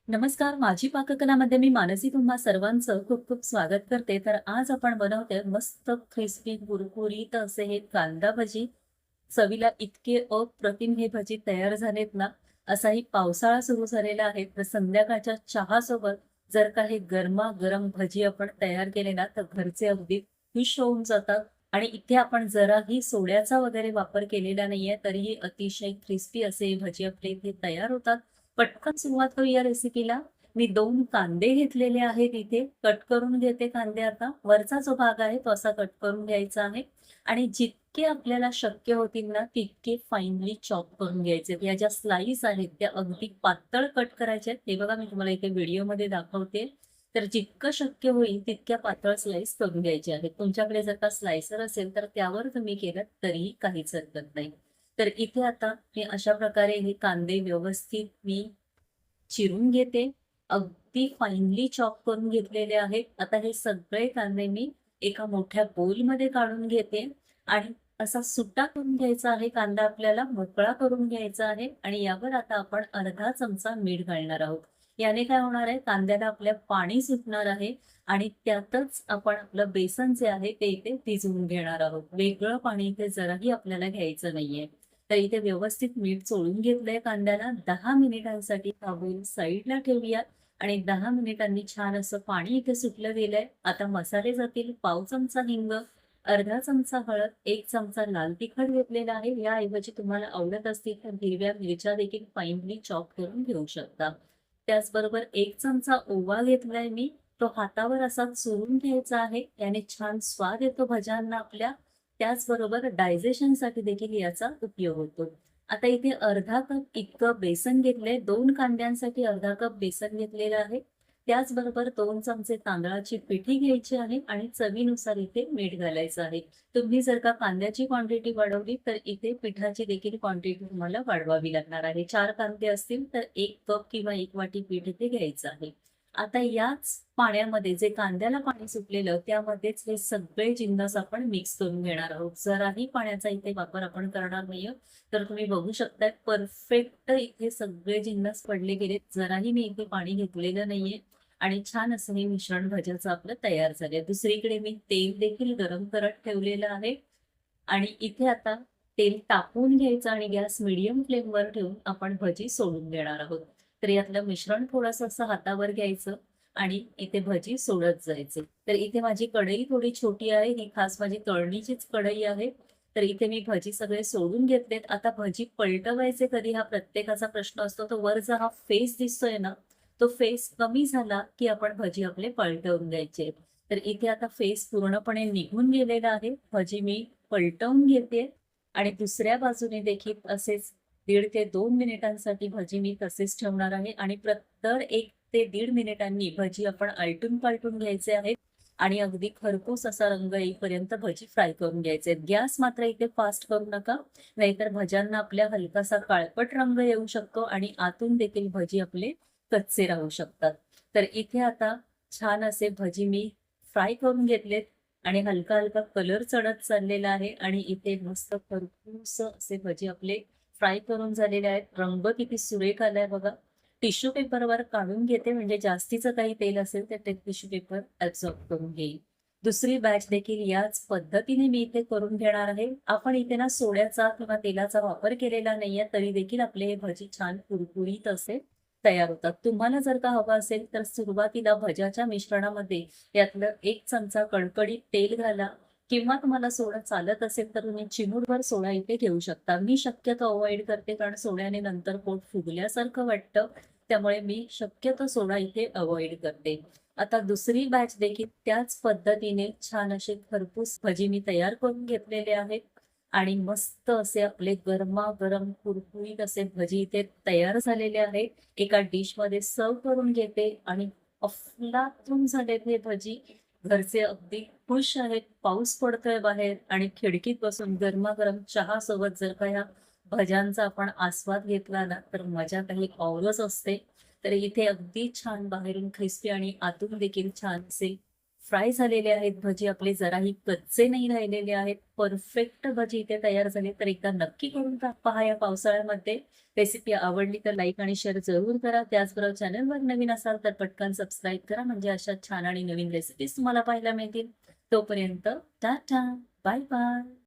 नमस्कार, माझी पाककलामध्ये मी मानसी तुम्हा सर्वांचं खूप खूप स्वागत करते. तर आज आपण बनवतोय मस्त क्रिस्पी कुरकुरीत असे हे कांदा भजी. चवीला इतके अप्रतिम हे भजी तयार झालेत ना, असाही पावसाळा सुरू झालेला आहे, तर संध्याकाळच्या चहासोबत जर का हे गरमागरम भजी आपण तयार केले ना, तर घरचे अगदी खुश होऊन जातात. आणि इथे आपण जराही सोड्याचा वगैरे वापर केलेला नाहीये, तरीही अतिशय क्रिस्पी असे हे भजी आपले इथे तयार होतात. पटकन सुरुवात करूया रेसिपीला. मी 2 कांदे घेतलेले आहेत इथे. कट करून घेते कांदे आता. वरचा जो भाग आहे तो असा कट करून घ्यायचा आहे आणि जितके आपल्याला शक्य होतील ना, तितके फाईनली चॉप करून घ्यायचे. या ज्या स्लाईस आहेत त्या अगदी पातळ कट करायच्या आहेत. हे बघा मी तुम्हाला इथे व्हिडिओमध्ये दाखवते. तर जितकं शक्य होईल तितक्या पातळ स्लाईस करून घ्यायचे आहेत. तुमच्याकडे जर का स्लायसर असेल तर त्यावर तुम्ही केलं तरीही काहीच हरकत नाही. तर इथे आता मी अशा प्रकारे हे कांदे व्यवस्थित मी चिरून घेते. अगदी फाईनली चॉप करून घेतलेले आहेत. आता हे सगळे कांदे मी एका मोठ्या बोलमध्ये काढून घेते आणि असा सुट्टा करून घ्यायचा आहे कांदा आपल्याला, मोकळा करून घ्यायचा आहे आणि यावर आता आपण अर्धा चमचा मीठ घालणार आहोत. याने काय होणार आहे, कांद्याला आपल्या पाणी सुटणार आहे आणि त्यातच आपण आपलं बेसन जे आहे ते इथे भिजवून घेणार आहोत. वेगळं पाणी इथे जराही आपल्याला घ्यायचं नाहीये. तर इथे व्यवस्थित मीठ चोळून घेतलंय कांद्याला. 10 मिनिटांसाठी हा बोल साईडला ठेवूया आणि 10 मिनिटांनी छान असं पाणी इथे सुटलं गेलंय. आता मसाले जातील. पाव चमचा हिंग, अर्धा चमचा हळद, 1 चमचा लाल तिखट घेतलेला आहे. याऐवजी तुम्हाला आवडत असतील तर हिरव्या मिरच्या देखील फाईनली चॉप करून घेऊ शकता. त्याचबरोबर 1 चमचा ओवा घेतलाय मी. तो हातावर असा चोळून घ्यायचा आहे. याने छान स्वाद येतो भज्यांना आपल्या. त्याचबरोबर डायजेशनसाठी देखील याचा उपयोग होतो. आता इथे अर्धा कप इतकं बेसन घेतलंय. 2 कांद्यांसाठी अर्धा कप बेसन घेतलेलं आहे. त्याचबरोबर 2 चमचे तांदळाची पिठी घ्यायची आहे आणि चवीनुसार इथे मीठ घालायचं आहे. तुम्ही जर का कांद्याची क्वांटिटी वाढवली तर इथे पिठाची देखील क्वांटिटी तुम्हाला वाढवावी लागणार आहे. 4 कांदे असतील तर 1 कप किंवा 1 वाटी पीठ इथे घ्यायचं आहे. आता याच पाण्यामध्ये जे कांद्याला पाणी सुटलेलं त्यामध्येच हे सगळे जिन्नस आपण मिक्स करून घेणार आहोत. जराही पाण्याचा इथे वापर आपण करणार नाहीये. तर तुम्ही बघू शकताय परफेक्ट इथे सगळे जिन्नस पडले गेलेत. जराही मी इथे पाणी घेतलेलं नाहीये आणि छान असं हे मिश्रण भज्याचं आपलं तयार झालंय. दुसरीकडे मी तेल देखील गरम करत ठेवलेलं आहे आणि इथे आता तेल तापवून घ्यायचं आणि गॅस मीडियम फ्लेमवर ठेवून आपण भजी सोडून देणार आहोत. तर यातलं मिश्रण थोडंसं असं हातावर घ्यायचं आणि इथे भजी सोडत जायचे. तर इथे माझी कढई थोडी छोटी आहे. ही खास माझी तळणीचीच कढई आहे. तर इथे मी भजी सगळे सोडून घेतलेत. आता भजी पलटवायचे कधी हा प्रत्येकाचा प्रश्न असतो. तो वरचा हा फेस दिसतोय ना, तो फेस कमी झाला की आपण भजी आपले पलटवून द्यायचे. तर इथे आता फेस पूर्णपणे निघून गेलेला आहे. भजी मी पलटवून घेते आणि दुसऱ्या बाजूने देखील असेच 1.5 ते 2 मिनिटांसाठी भजी मी तसेच ठेवणार आहे आणि दर 1 ते 1.5 मिनिटांनी भजी आपण आलटून-पालटून घ्यायचे आहेत आणि अगदी खरपूस असा रंग येईपर्यंत भजी फ्राय करून घ्यायचे आहेत. गॅस मात्र इथे फास्ट करू नका, नाहीतर भज्यांना आपल्या हलकासा काळपट रंग येऊ शकतो आणि आतून देखील भजी आपले कच्चे राहू शकतात. तर इथे आता छान असे भजी मी फ्राय करून घेतलेत आणि हलका-हलका कलर चढत चाललेला आहे आणि इथे मस्त खरपूस असे भजी आपले फ्राय करून झालेले आहेत. रंग किती सुरेख आलाय बघा. टिश्यू पेपरवर काढून घेते म्हणजे जास्तीचं काही तेल असेल तर ते टिश्यू पेपर ॲब्झॉर्ब करून घेईल. दुसरी बॅच देखील याच पद्धतीने मी इथे करून घेणार आहे. आपण इथे ना सोड्याचा किंवा तेलाचा वापर केलेला नाहीये, तरी देखील आपले हे भजी छान कुरकुरीत असे तयार होतात. तुम्हाला जर का हवं असेल तर सुरुवातीला भज्याच्या मिश्रणामध्ये यातलं 1 चमचा कडकडीत तेल घाला किंवा तुम्हाला सोडा चालत असेल तर तुम्ही चिमूटभर सोडा इथे घेऊ शकता. मी शक्यतो अव्हॉइड करते कारण सोड्याने नंतर पोट फुगल्यासारखं वाटतं. त्यामुळे मी शक्यतो सोडा इथे अव्हॉइड करते. आता दुसरी बॅच देखील त्याच पद्धतीने छान असे खरपूस भजी मी तयार करून घेतलेले आहेत आणि मस्त असे आपले गरमागरम कुरकुरीत असे भजी इथे तयार झालेले आहेत. एका डिशमध्ये सर्व्ह करून घेते आणि अफलातून झालेत हे भजी. घरचे अगदी खुश आहेत. पाऊस पडतोय बाहेर आणि खिडकीत बसून गरमागरम चहासोबत जर का ह्या भज्यांचा आपण आस्वाद घेतला ना, तर मजा काही औरच असते. तर इथे अगदी छान बाहेरून क्रिस्पी आणि आतून देखील छान असे फ्राय झालेले आहेत भजी आपले, जराही कच्चे नाही राहिलेले आहेत. परफेक्ट भजी इथे तयार झाली. तर एकदा नक्की करून पहा या पावसाळ्यामध्ये. रेसिपी आवडली तर लाईक आणि शेअर जरूर करा. त्याचबरोबर चॅनलवर नवीन असाल तर पटकन सबस्क्राईब करा, म्हणजे अशा छान आणि नवीन रेसिपीज तुम्हाला पाहायला मिळतील. तोपर्यंत टाटा, बाय बाय.